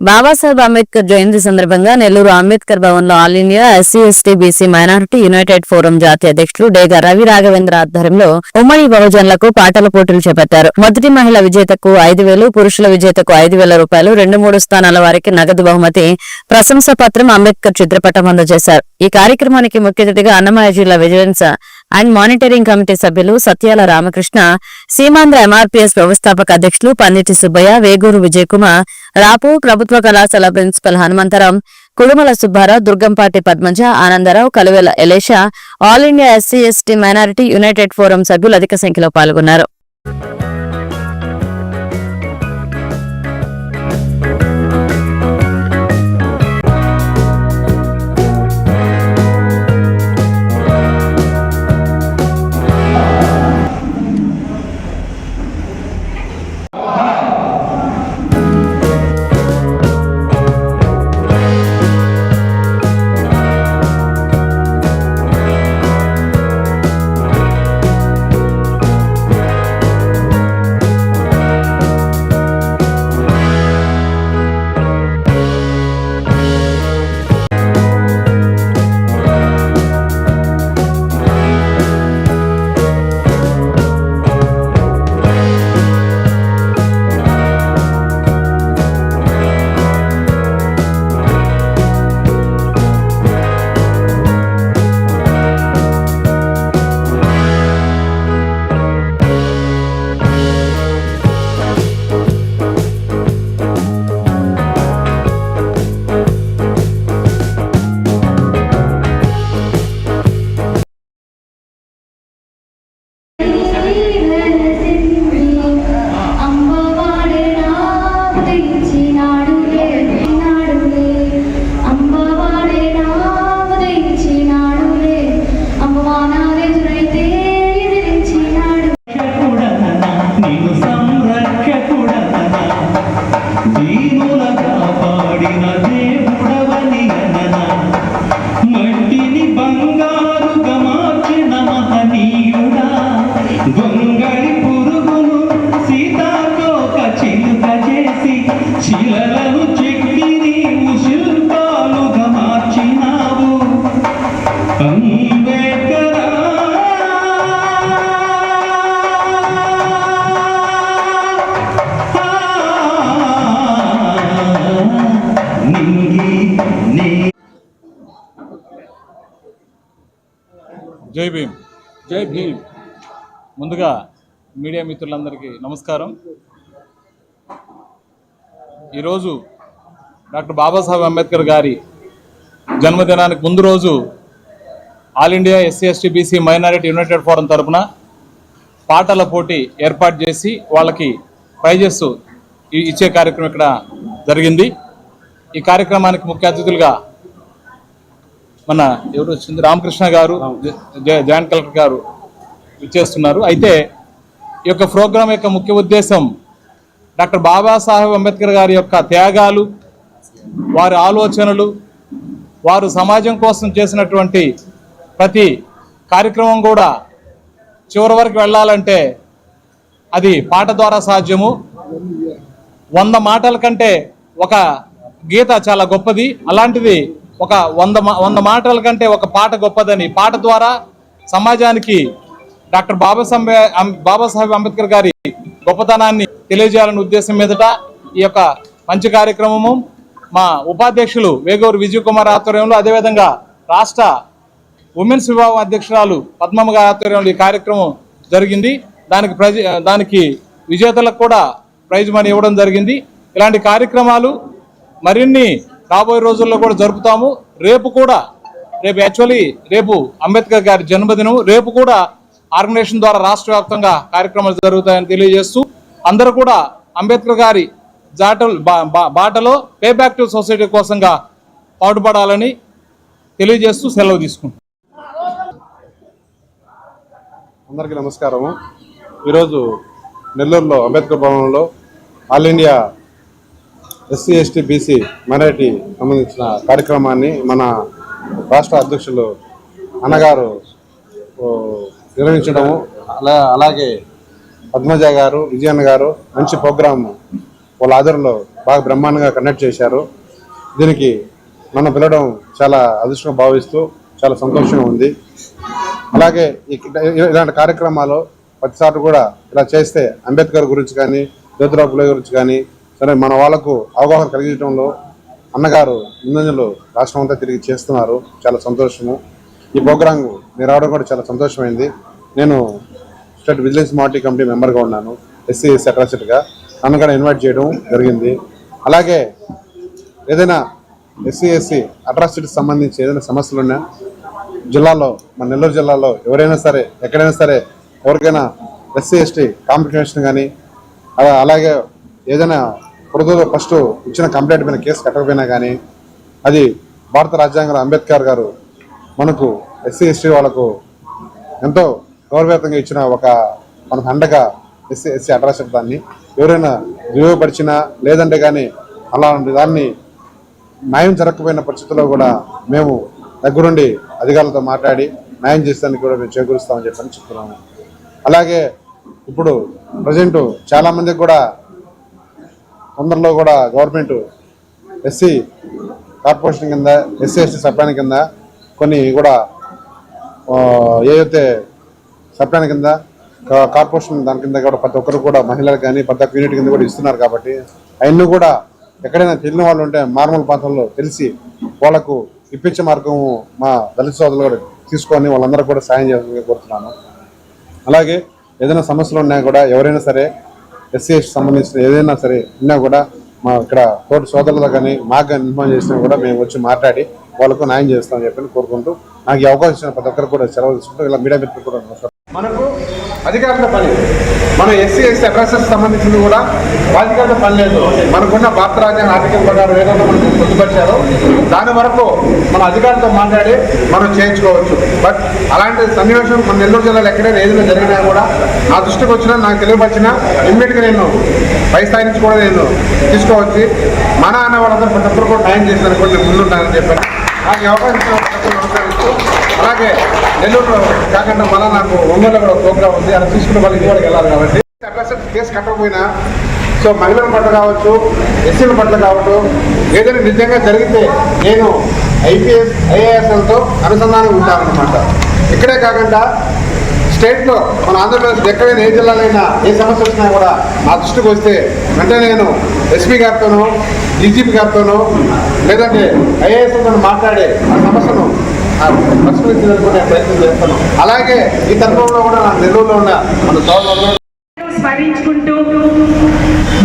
బాబాసాహెబ్ అంబేద్కర్ జయంతి సందర్భంగా నెల్లూరు అంబేద్కర్ భవన్ లో all India SC ST BC minority united forum జాతీయ అధ్యక్షులు డేగా రవి రాఘవేంద్ర ఆధ్వర్యంలో ఉమ్మడి బహుజనులకు పాటల పోటీలు చేపట్టారు. మొదటి మహిళ విజేతకు 5,000, పురుషుల విజేతకు 5,000 రూపాయలు, 2-3 స్థానాల వారికి నగదు బహుమతి, ప్రశంసా పత్రం, అంబేద్కర్ చిత్రపటం అందజేశారు. ఈ కార్యక్రమానికి ముఖ్య అతిథిగా అన్నమయ్య జిల్లా విజిలెన్స్ అండ్ మానిటరింగ్ కమిటీ సభ్యులు సత్యాల రామకృష్ణ, సీమాంధ్ర ఎంఆర్పీఎస్ వ్యవస్థాపక అధ్యక్షులు పందిటి సుబ్బయ్య, వేగూరు విజయ్ కుమార్, రాపు ప్రభుత్వ కళాశాల principal Hanumantharam, Kudumala Subbarao, Durgampati Padmaja, Anandarao, Kaluvela Elesha, all India SC ST minority united forum సభ్యులు అధిక సంఖ్యలో పాల్గొన్నారు. జై భీమ్. జై భీమ్. ముందుగా మీడియా మిత్రులందరికీ నమస్కారం. ఈరోజు డాక్టర్ బాబాసాహెబ్ అంబేద్కర్ గారి జన్మదినానికి ముందు రోజు all India SC ST BC minority united forum తరఫున పాటల పోటీ ఏర్పాటు చేసి వాళ్ళకి ప్రైజెస్ ఇచ్చే కార్యక్రమం ఇక్కడ జరిగింది. ఈ కార్యక్రమానికి ముఖ్య అతిథులుగా మన ఎవరు వచ్చింది, రామకృష్ణ గారు, జాయింట్ కలెక్టర్ గారు ఇచ్చేస్తున్నారు. అయితే ఈ యొక్క ప్రోగ్రాం యొక్క ముఖ్య ఉద్దేశం డాక్టర్ బాబాసాహెబ్ అంబేద్కర్ గారి యొక్క త్యాగాలు, వారి ఆలోచనలు, వారు సమాజం కోసం చేసినటువంటి ప్రతి కార్యక్రమం కూడా చివరి వరకు వెళ్ళాలంటే అది పాట ద్వారా సాధ్యము. 100 మాటల కంటే ఒక గీత చాలా గొప్పది. అలాంటిది ఒక 100 మాటల కంటే ఒక పాట గొప్పదని, పాట ద్వారా సమాజానికి డాక్టర్ బాబాసాహెబ్ అంబేద్కర్ గారి గొప్పతనాన్ని తెలియజేయాలనే ఉద్దేశం మీదట ఈ యొక్క మంచి కార్యక్రమము మా ఉపాధ్యక్షులు వేగూరు విజయ్ కుమార్ ఆధ్వర్యంలో, అదేవిధంగా రాష్ట్ర ఉమెన్స్ విభాగం అధ్యక్షురాలు పద్మమ్మ గారి ఆధ్వర్యంలో ఈ కార్యక్రమం జరిగింది. దానికి విజేతలకు కూడా ప్రైజ్ మనీ ఇవ్వడం జరిగింది. ఇలాంటి కార్యక్రమాలు మరిన్ని రాబోయే రోజుల్లో కూడా జరుపుతాము. రేపు అంబేద్కర్ గారి జన్మదినం. రేపు కూడా ఆర్గనైజేషన్ ద్వారా రాష్ట్ర వ్యాప్తంగా కార్యక్రమాలు జరుగుతాయని తెలియజేస్తూ అందరూ కూడా అంబేద్కర్ గారి బాటలో పే బ్యాక్ టు సొసైటీ కోసంగా పాటుపడాలని తెలియజేస్తూ సెలవు తీసుకుంటాం. అందరికీ నమస్కారము. ఈరోజు నెల్లూరులో అంబేద్కర్ భవనంలో all India SC ST BC minority సంబంధించిన కార్యక్రమాన్ని మన రాష్ట్ర అధ్యక్షులు అన్నగారు నిర్వహించడము, అలాగే పద్మజ గారు, విజయన్న గారు మంచి ప్రోగ్రాం వాళ్ళ ఆధ్వర్యంలో బాగా బ్రహ్మాండంగా కండక్ట్ చేశారు. దీనికి నన్ను పిలవడం చాలా అదృష్టంగా భావిస్తూ చాలా సంతోషంగా ఉంది. అలాగే ఇలాంటి కార్యక్రమాలు ప్రతిసారి కూడా ఇలా చేస్తే అంబేద్కర్ గురించి కానీ జ్యోతిరావు ఫులే గురించి కానీ సరే మన వాళ్ళకు అవగాహన కలిగించడంలో అన్నగారు ముందంజలు రాష్ట్రం అంతా తిరిగి చేస్తున్నారు. చాలా సంతోషము. ఈ ప్రోగ్రాం నేను రావడం కూడా చాలా సంతోషమైంది. నేను స్టేట్ విజిలెన్స్ మానిటరింగ్ కమిటీ మెంబర్గా ఉన్నాను, ఎస్సీ అట్రాసిటీగా. నన్ను కూడా ఇన్వైట్ చేయడం జరిగింది. అలాగే ఏదైనా ఎస్సీ అట్రాసిటీకి సంబంధించి ఏదైనా సమస్యలు ఉన్నా జిల్లాలో, మన నెల్లూరు జిల్లాలో ఎవరైనా సరే ఎక్కడైనా సరే ఎవరికైనా ఎస్సీ కాంపిటీషన్ కానీ అలాగే ఏదైనా పొడుగులో ఫస్ట్ ఇచ్చిన కంప్లైంట్ పైన కేసు కట్టకపోయినా కానీ అది భారత రాజ్యాంగంలో అంబేద్కర్ గారు మనకు ఎస్సీ వాళ్ళకు ఎంతో గౌరవవేతంగా ఇచ్చిన ఒక మనకు అండగా ఎస్సీ అట్రాసిటీ దాన్ని ఎవరైనా దుర్యోగపరిచినా లేదంటే కానీ అలాంటి దాన్ని న్యాయం జరగకపోయిన పరిస్థితుల్లో కూడా మేము దగ్గరుండి అధికారులతో మాట్లాడి న్యాయం చేసేదానికి కూడా మేము చేకూరుస్తామని చెప్పని చెప్తున్నాము. అలాగే ఇప్పుడు ప్రజెంట్ చాలామందికి కూడా తొందరలో కూడా గవర్నమెంట్ ఎస్సీ కార్పొరేషన్ కింద ఎస్సీ సప్లాన్ కింద కొన్ని కూడా ఏదైతే సప్లాన్ కింద కార్పొరేషన్ దాని కింద కూడా ప్రతి ఒక్కరు కూడా మహిళలకు కానీ ప్రతి ఒక్క యూనిట్ కింద కూడా ఇస్తున్నారు. కాబట్టి అవన్నీ కూడా ఎక్కడైనా తెలియని వాళ్ళు ఉంటే మారుమూల ప్రాంతంలో తెలిసి వాళ్ళకు ఇప్పించే మార్గం మా దళిత సోదరులు కూడా తీసుకొని వాళ్ళందరూ కూడా సాయం చేయాలని కోరుతున్నాను. అలాగే ఏదైనా సమస్యలు ఉన్నా కూడా ఎవరైనా సరే ఎస్సీ సంబంధించిన ఏదైనా సరే ఉన్నా కూడా మా ఇక్కడ తోటి సోదరులు కానీ మాకు కానీ ఇన్ఫార్మ్ చేసినా కూడా మేము వచ్చి మాట్లాడి వాళ్ళకు న్యాయం చేస్తామని చెప్పి కోరుకుంటూ నాకు ఈ అవకాశం ఇచ్చిన ప్రతి ఒక్కరు కూడా సెలవు తీసుకుంటూ ఇలా మీడియా మిత్రులు కూడా నమస్కారం. మనకు అధికారుల పని, మన ఎస్సీ అట్రాసిటీకి సంబంధించింది కూడా బాధ్యతల పని లేదు. మనకున్న భారత రాజ్యాంగ ఆర్టికల్ ప్రకారం ఏదైనా మనకు పొందుపరిచారో దాని వరకు మన అధికారులతో మాట్లాడి మనం చేయించుకోవచ్చు. బట్ అలాంటి సన్నివేశం మన నెల్లూరు జిల్లాలో ఎక్కడైనా ఏదైనా జరిగినా కూడా నా దృష్టికి వచ్చినా నాకు తెలియపరిచినా ఇమ్మీడియట్గా నేను పై స్థాయి నుంచి కూడా నేను తీసుకోవచ్చు. మన అన్న వాళ్ళందరూ ప్రతి ఒక్కరు కూడా న్యాయం చేసేదానికి కూడా నేను ముందుంటానని చెప్పాను. నాకు అవకాశం నమస్కరిస్తూ అలాగే నెల్లూరులో కాకుండా మళ్ళీ నాకు ఒంగోలులో కూడా ప్రోగ్రామ్ ఉంది, అలా తీసుకుని వాళ్ళకి కూడా వెళ్ళాలి. కాబట్టి అట్రాసిటీ కేసు కట్టకపోయినా సో మహిళల పట్ల కావచ్చు, ఎస్సీల పట్ల కావచ్చు, ఏదైనా నిజంగా జరిగితే నేను ఐపీఎస్ ఐఏఎస్లతో అనుసంధానం ఉంటానన్నమాట. ఇక్కడే కాకుండా స్టేట్లో మన ఆంధ్రప్రదేశ్ ఎక్కడైనా ఏ జిల్లాలైనా ఏ సమస్య వచ్చినా కూడా నా దృష్టికి వస్తే వెంటనే నేను ఎస్పీ గారితోనూ డీజీపీ గారితోనూ లేదంటే ఐఏఎస్తో మాట్లాడి ఆ సమస్యను పరిష్కరించడానికి ప్రయత్నం చేస్తాను. అలాగే ఈ తరఫులో కూడా నా నెల్లూరులో ఉన్న మన సోదరులు స్మరించుకుంటూ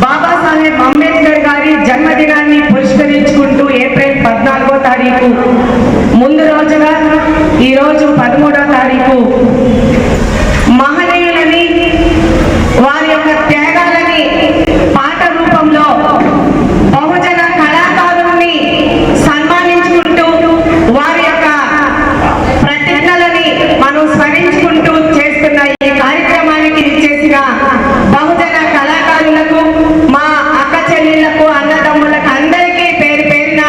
బాబాసాహెబ్ అంబేద్కర్ గారి జన్మదినాన్ని పురస్కరించుకుంటూ ఏప్రిల్ 14వ తారీఖు ముందు రోజుగా ఈరోజు 13వ తారీఖు మహనీయులని వారి యొక్క త్యాగాలని పాట రూపంలో బహుజన కళాకారుల్ని సన్మానించుకుంటూ వారి యొక్క ప్రతిజ్ఞలని మనం స్మరించుకుంటూ చేస్తున్న ఈ కార్యక్రమానికి చేసిన బహుజన కళాకారులకు, మా అక్క చెల్లెళ్లకు, అన్నదమ్ములకు అందరికీ పేరు పేరున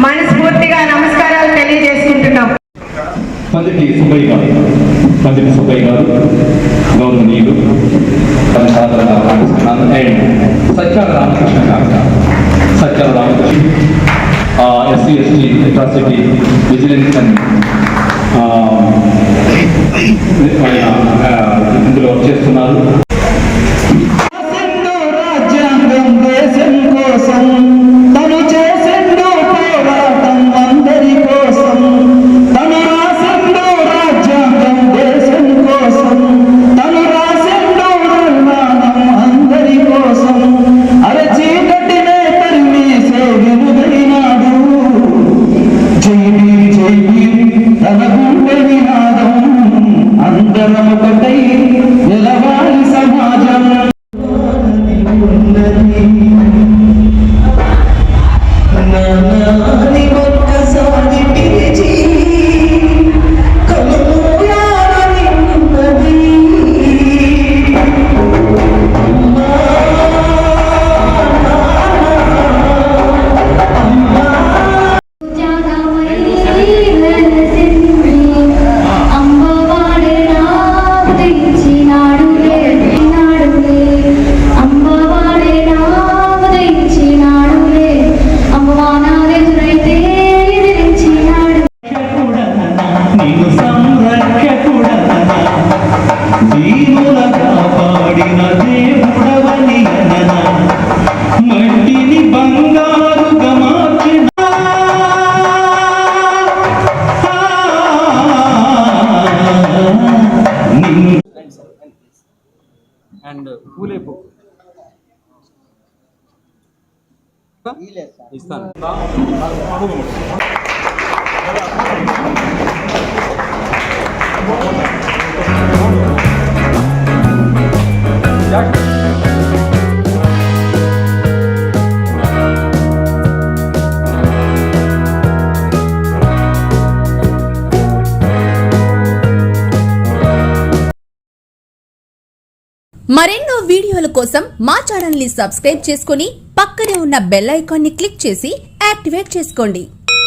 మనస్ఫూర్తిగా నమస్కారాలు తెలియజేసుకుంటున్నాం. పందిటి సుబ్బయ్య గారు గౌరవనీయులు Satyala Ramakrishna SC ST atrocity vigilance and ఇందులో చేస్తున్నారు. అంబవాడే నా ఇస్తాను. మరెన్నో వీడియోల కోసం మా ఛానల్ ని సబ్స్క్రైబ్ చేసుకుని పక్కనే ఉన్న బెల్ ఐకాన్ ని క్లిక్ చేసి యాక్టివేట్ చేసుకోండి.